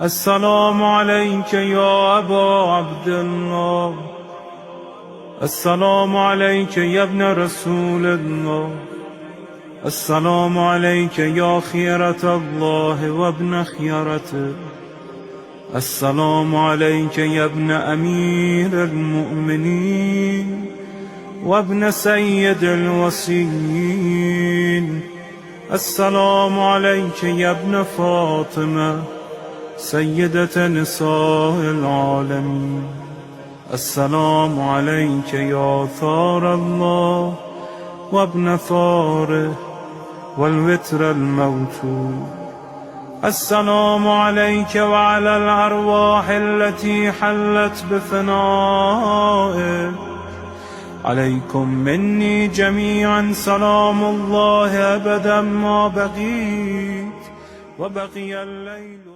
السلام عليك يا أبا عبد الله. السلام عليك يا ابن رسول الله. السلام عليك يا خيرة الله وابن خيرته. السلام عليك يا ابن أمير المؤمنين وابن سيد الوصيين. السلام عليك يا ابن فاطمة سيدة نساء العالمين. السلام عليك يا ثار الله وابن ثاره والوتر الموتور. السلام عليك وعلى الأرواح التي حلت بفنائك. عليكم مني جميعا سلام الله أبدا ما بقيت وبقي الليل.